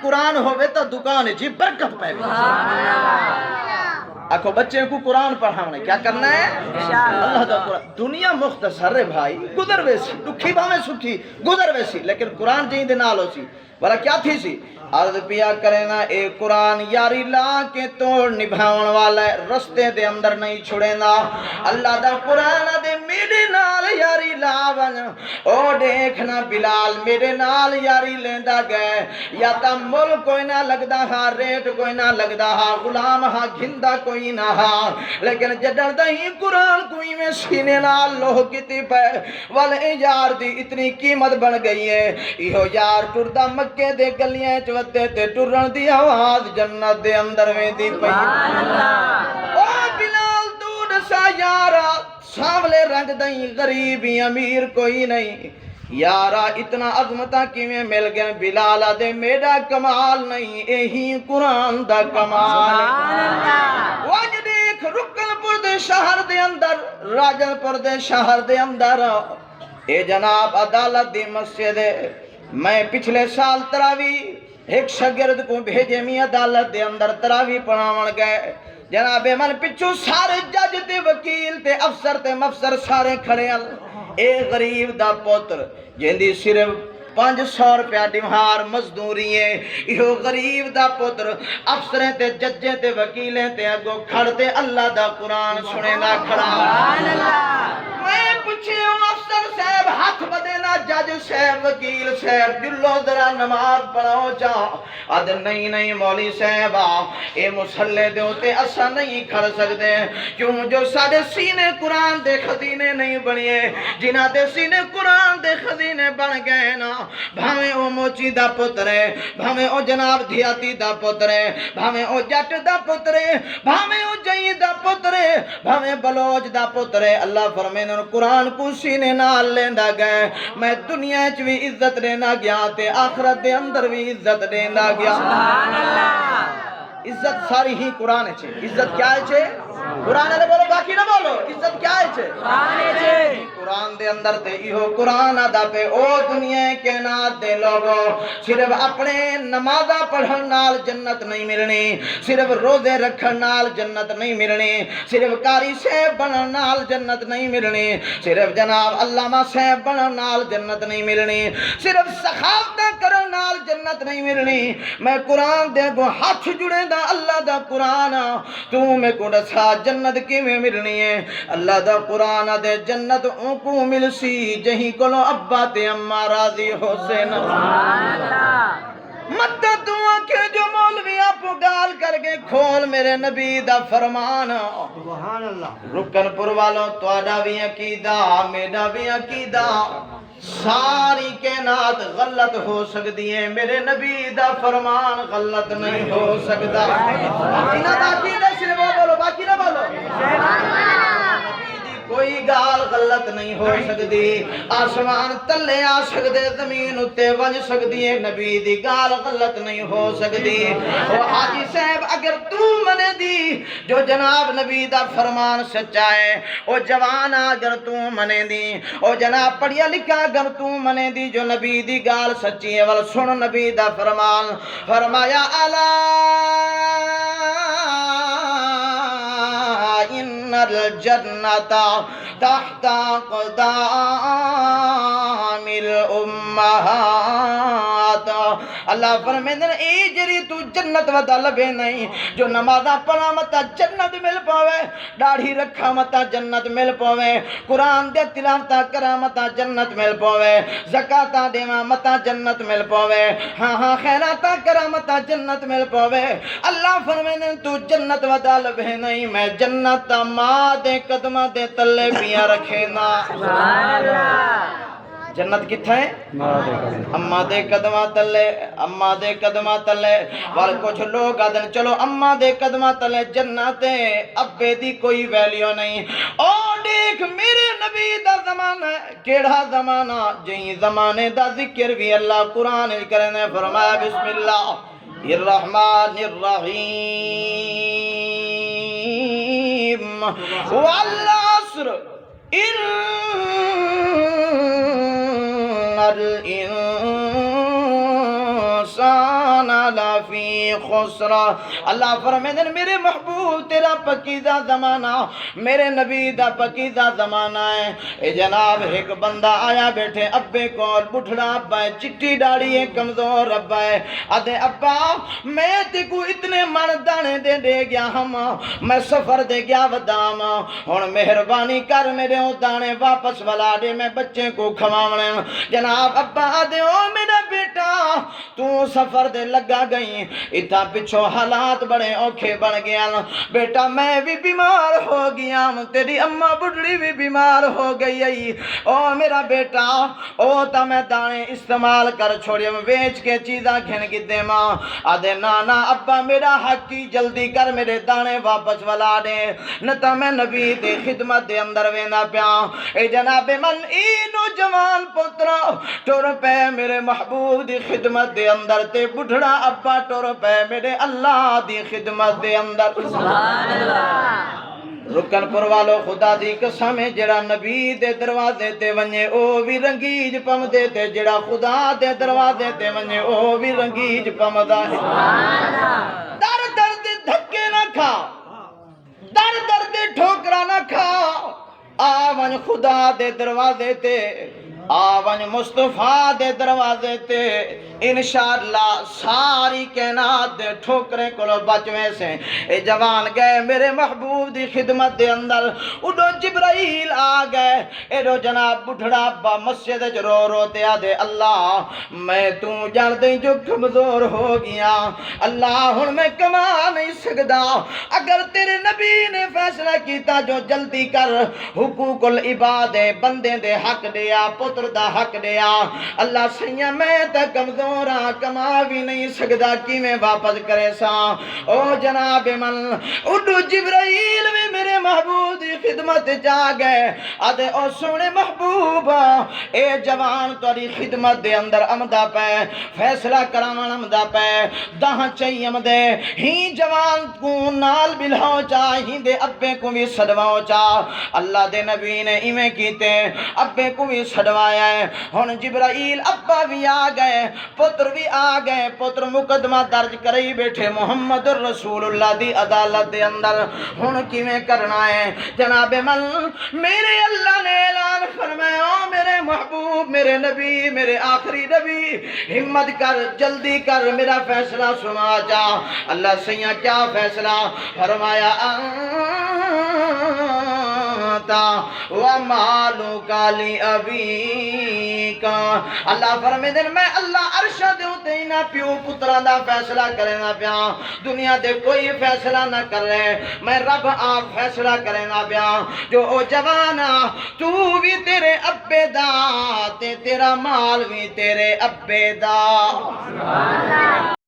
قرآن ہوئے تو دکان جی برکت پہ آکھو بچے کو قرآن پڑھانے کیا کرنا ہے اللہ دا قرآن دنیا مختصر ہے بھائی گزر ویسی دکھی بھامے سکھی گزر ویسی لیکن قرآن جہیں دے نال ہو سی بلا کیا تھی سی عرض پیا کرے نا اے قرآن یاری لا کے توڑ نبھاؤن والا ہے رستے دے اندر نہیں چھڑے نا اللہ دا قرآن دے میرے نال یاری لا ون او دیکھنا بلال میرے نال یاری لیندہ گئے یا تا مل کوئی نہ لگدا ہاں ریٹ کوئی نہ لگدا ہاں غلام ہاں گھندہ کوئی نہ ہاں لیکن جدر دہی قرآن کوئی میں سینے نال لوہ کتی پہ والے یار دی اتنی قیمت بن گئی ہے ایہو یار ٹردہ مکے دے گلیاں چوتے تے ٹرن دی آواز جنت دے اندر میں دی پئی او بلال دود سا یارا ساملے رنگ دیں غریبی امیر کوئی نہیں یارا اتنا عظمتہ کی میں مل گئے بلالا دے میرا کمال نہیں ایہی قرآن دا کمال واج دیکھ رکن پر دے شہر دے اندر راجن پر دے شہر دے اندر اے جناب عدالت دی مسجد میں پچھلے سال تراوی ایک شگرد کو بھیجے میں عدالت دے اندر تراوی پڑھاون گئے جناب من پچھو سارے جج تے وکیل تے افسر تے مفسر سارے کھڑے اے غریب دا پوتر جہندی صرف 500 روپیہ دیوہار مزدوری ہے یہ غریب دا پتر افسریں تے ججیں تے وکیلیں تے اگو کھڑتے اللہ دا قرآن سنے نہ کھڑا میں پوچھے ہوں افسر صاحب ہاتھ بدینا جج صاحب وکیل صاحب دلو ذرا نماز پڑھاؤ جاؤ اد نہیں مولی صاحب اے مسلح دے ہوتے اسا نہیں کھڑ سکتے کیوں جو سارے سینے قرآن دے خزینے نہیں بنیے جنہ دے سینے قرآن دے خزینے بن گئے نا بھامے او موچی دا پترے بھامے او جناب دھیاتی دا پترے بھامے او جٹ دا پترے بھامے او جئی دا پترے بھامے بلوچ دا پترے اللہ فرمین قرآن کو سینے نال لیندہ گئے میں دنیا چوی عزت لینا گیا تے آخرت دے اندر بھی عزت لینا گیا عزت ساری ہی قرآن ہے عزت کیا ہے قرآن ہے بولو باقی نہ بولو عزت کیا ہے قرآن دے اندر تے ایہو قرآن آدھا پہ او دنیا کے نات دے لوگو صرف اپنے نمازہ پڑھن نال جنت نہیں ملنی صرف روزے رکھن نال جنت نہیں ملنی صرف کاری صاحب بنن نال جنت نہیں ملنی صرف جناب علامہ صاحب بنن نال جنت نہیں ملنی صرف سخاوتہ کرن نال جنت نہیں ملنی میں قرآن دے گو ہاتھ جڑے دا اللہ دا قرآن تو میں کو دسا جنت کی میں ملنی ہے اللہ دا قرآن دے جنت ان کو مل سی جہیں کلو ابا تے اممہ راضی حسین مدد دعا کے جو مولوی آپ گال کر کے کھول میرے نبی دا فرمان سبحان اللہ رکن پر والوں توڑا بھی عقیدہ میرا بھی عقیدہ ساری کائنات غلط ہو سکتی ہے میرے نبی دا فرمان غلط نہیں ہو سکتا باقی نہ صرف بولو باقی نہ بولو کوئی گال غلط نہیں ہو سکتی آسمان تلے آ سکتے زمین اتے ونج سکتی ہے نبی دی گال غلط نہیں ہو سکتی وہ حاجی صاحب اگر تو منے دی جو جناب نبی دا فرمان سچا ہے وہ جوان اگر تو منے دی وہ جناب پڑھیا لکھا اگر تو منے دی جو نبی دی گال سچی ہے ول سن نبی دا فرمان فرمایا الا ان الجنت تحت اقدام الامہات اللہ فرمیندن اے جری تو جنت ودا لبے نہیں جو نمازہ پڑھا متا جنت مل پاوے داڑھی رکھا متا جنت مل پاوے قرآن دے تلاوتہ کرا متا جنت مل پاوے زکاة دیوا متا جنت مل پاوے ہاں خیراتہ کرا متا جنت مل پاوے اللہ فرمیندن تو جنت ودا لبے نہیں میں جنت ماں دے قدمہ دے تلے پیا رکھے نا جنت کتھا ہے اماں دے قدمہ تلے وال کچھ لوگ آدھن چلو اماں دے قدمہ تلے جنت ابے دی کوئی ویلیو نہیں او دیکھ میرے نبی دا زمانہ کیڑا زمانہ جہیں زمانے دا ذکر بھی اللہ قرآن کرنے فرمایا بسم اللہ الرحمن الرحیم والعصر ان الانسان لفی خسر. اللہ فرمیندے میرے محبوب تیرا پکیزہ زمانہ میرے نبی دا پکیزہ زمانہ ہے. اے جناب ایک بندہ آیا بیٹھے ابے کول بٹھڑا ابا ہے چٹی ڈاڑی ہے کمزور ابا ہے. آدھے ابا میں تے کو اتنے من دانے دے گیا ہم میں سفر دے گیا ودام ہن مہربانی کر میرے او دانے واپس والا دے میں بچے کو کھواونے. جناب ابا آدھے او میرا بیٹا تو سفر دے لگا گئی اتھا پچھو حالات بڑے اوکھے بن گیا بیٹا میں بھی بیمار ہو گیا تیری اماں بڑھڑی بھی بیمار ہو گئی. او میرا بیٹا او تا میں دانے استعمال کر چھوڑی ویچ کے چیزاں کھن کی دے ماں. آدھے نانا ابا میرا حق کی جلدی کر میرے دانے واپس والا دے نتا میں نبی دے خدمت دے اندر وینا پیا. اے جناب من ای نوجوان پترا ٹر پہ میرے محبوب دی خدمت دے اندر تے بڑھڑا ابا ٹر پہ میرے اللہ دی خدمت دے اندر. سبحان اللہ. رکن پر والو خدا دی قسم ہے جڑا نبی دے دروازے تے ونجے او بھی رنگیج پم دے تے جڑا خدا دے دروازے تے ونجے او بھی رنگیج پم دا ہے. در در دے دھکے نہ کھا در در دے ٹھوکرا نہ کھا آون خدا دے دروازے تے آون مصطفیٰ دے دروازے تے انشاءاللہ ساری کائنات دے ٹھوکرے کولو بچویں سے. اے جوان گئے میرے محبوب دی خدمت دے اندر اڈو جبرائیل آ گئے ایڈو جناب بڑھڑا با مسجد رو رو تے آدھے اللہ میں تو جان دیں جو کمزور ہو گیا اللہ ہن میں کما نہیں سکدا اگر تیرے نبی نے فیصلہ کیتا جو جلدی کر حقوق العباد بندے دے حق دیا پتر دا حق دیا اللہ سیاں میں تا کمزورا کما بھی نہیں سکدا کی میں واپس کرے سا. او جناب من اڈو جبرائیل بھی میرے محبوب دی خدمت جا گئے آدھے او سونے محبوبا اے جوان توری خدمت دے اندر امدہ پہ فیصلہ کرامان امدہ پہ دہاں چاہی امدے ہی جوان کو نال بلہو چا ہی دے ابے کو بھی صدواؤ چا. اللہ دے نبی نے ایمیں کیتے ابے کو بھی صدوایا ہے. ہن جبرائیل ابا بھی آ گئے پتر بھی آ گئے پتر مقدمہ درج کرئی بیٹھے محمد رسول اللہ دی عدالت دے اندر. ہن کیویں کرنا ہے جناب من میرے اللہ نے اعلان فرمایا میرے محبوب میرے نبی میرے آخری نبی ہمت کر جلدی کر میرا فیصلہ سنا جا. اللہ سیاں کیا فیصلہ فرمایا وَمَالُ کالی ابی کا. اللہ فرمیندے میں اللہ عرشہ دے اُتے ہی نہ پیو پتران دا فیصلہ کرے نہ پیا دنیا دے کوئی فیصلہ نہ کر رہے میں رب آپ فیصلہ کرے نہ پیا. جو او جوانا تو بھی تیرے ابے دا تے تیرا مال بھی تیرے ابے دا.